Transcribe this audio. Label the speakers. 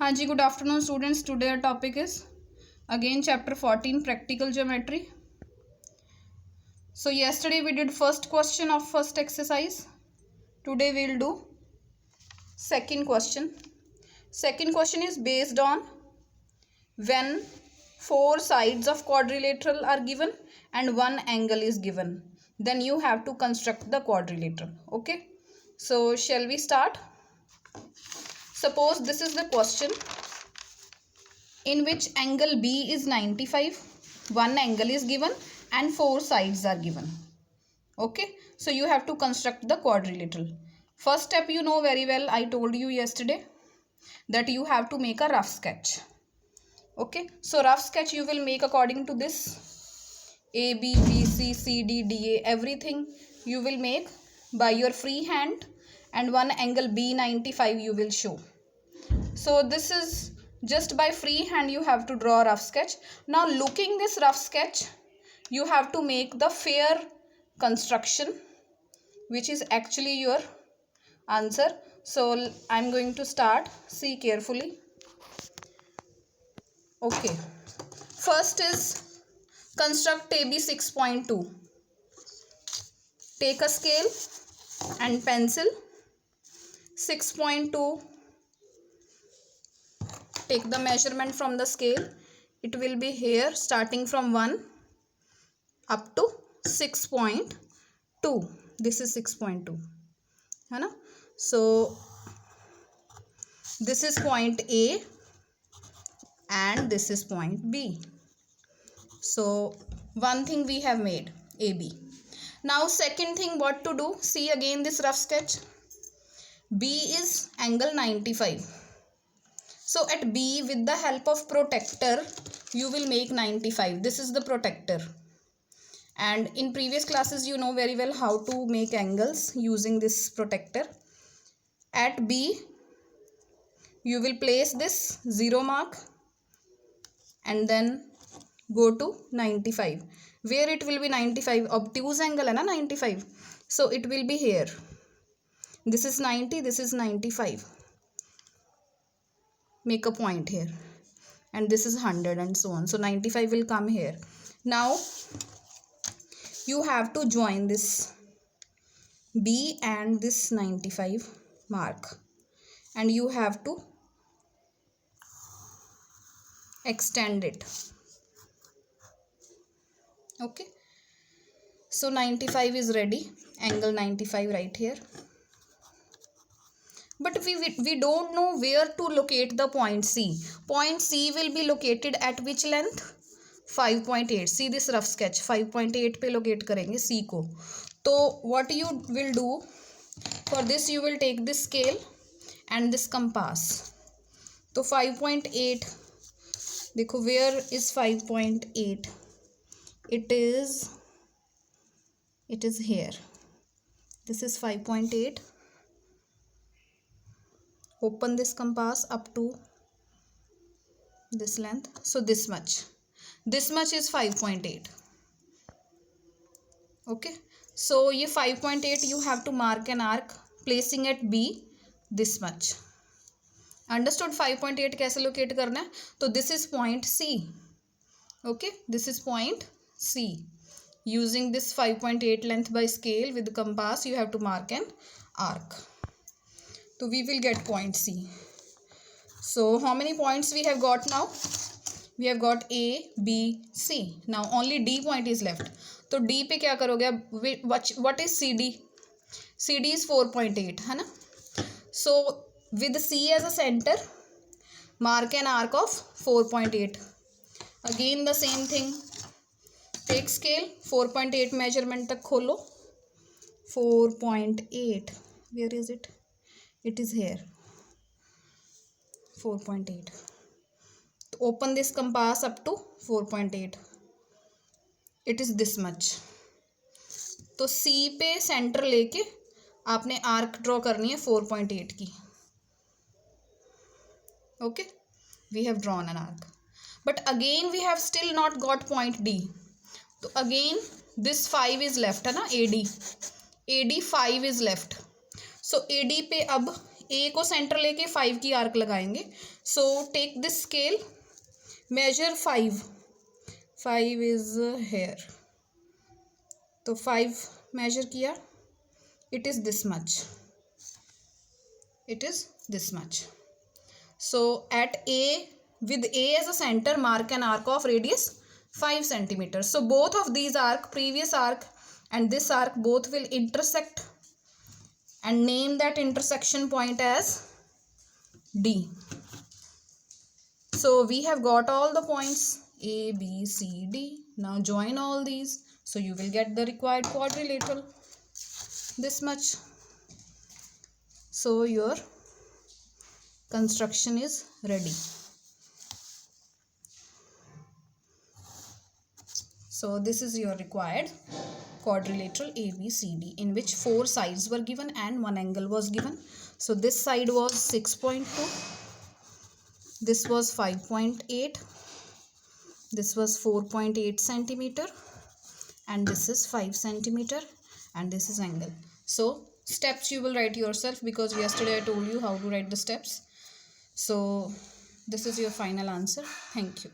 Speaker 1: हाँ जी, good afternoon students. Today our topic is again chapter 14 practical geometry. So yesterday we did first question of first exercise. Today we will do second question. Second question is based on when four sides of quadrilateral are given and one angle is given, then you have to construct the quadrilateral. Okay, so shall we start? Suppose this is the question in which angle B is 95, one angle is given and four sides are given. Okay, so you have to construct the quadrilateral. First step you know very well, I told you yesterday that you have to make a rough sketch. Okay, so rough sketch you will make according to this A, B, B, C, C, D, D, A, everything you will make by your free hand, and one angle B 95 you will show. So this is just by free hand you have to draw a rough sketch. Now looking this rough sketch, you have to make the fair construction, which is actually your answer. So I'm going to start. See carefully. Okay. First is construct AB 6.2. Take a scale and pencil. 6.2. Take the measurement from the scale. It will be here starting from 1 up to 6.2. This is 6.2. है ना? So this is point A and this is point B. So one thing we have made, AB. Now second thing what to do? See again this rough sketch. B is angle 95. So at B, with the help of protector, you will make 95. This is the protector. And in previous classes, you know very well how to make angles using this protector. At B, you will place this 0 mark and then go to 95. Where it will be 95? Obtuse angle है ना 95. So it will be here. This is 90, this is 95. Make a point here, and this is 100 and so on. So 95 will come here. Now you have to join this B and this 95 mark, and you have to extend it. Okay, so 95 is ready, angle 95 right here. But we don't know where to locate the point C. Point C will be located at which length? 5.8. See this rough sketch. 5.8 पे locate करेंगे C को. तो what you will do? For this you will take this scale and this compass. तो 5.8. देखो where is 5.8? It is here. This is 5.8. Open this compass up to this length. So this much is 5.8. Okay, so ये 5.8 you have to mark an arc placing at B this much. Understood? 5.8 कैसे locate करना है? तो this is point C. Okay, this is point C. Using this 5.8 length by scale with the compass, you have to mark an arc. So we will get point C. So how many points we have got now? We have got A, B, C. Now only D point is left. तो D पे क्या करोगे? What is CD? CD is 4.8 है ना? So with C as a center, mark an arc of 4.8. Again the same thing. Take scale, 4.8 measurement तक खोलो. 4.8. Where is it? It is here. 4.8. Open this compass up to 4.8. It is this much. तो C पे centre लेके आपने arc draw करनी है 4.8 की. Okay, we have drawn an arc, but again we have still not got point D. तो again this 5 is left है ना, AD 5 is left. So AD पे अब ए को सेंटर लेके 5 की आर्क लगाएंगे. So take this scale, measure 5. 5 is here. तो 5 मेजर किया. It is this much. It is this much. So at A, with A as a center, mark an arc of radius 5 centimeters. So both of these arc, previous arc and this arc, both will intersect, and name that intersection point as D. So we have got all the points A, B, C, D. Now join all these. So you will get the required quadrilateral. This much. So your construction is ready. So this is your required quadrilateral ABCD, in which 4 sides were given and 1 angle was given. So this side was 6.2, this was 5.8, this was 4.8 centimeter, and this is 5 centimeter, and this is angle. So steps you will write yourself, because yesterday I told you how to write the steps. So this is your final answer. Thank you.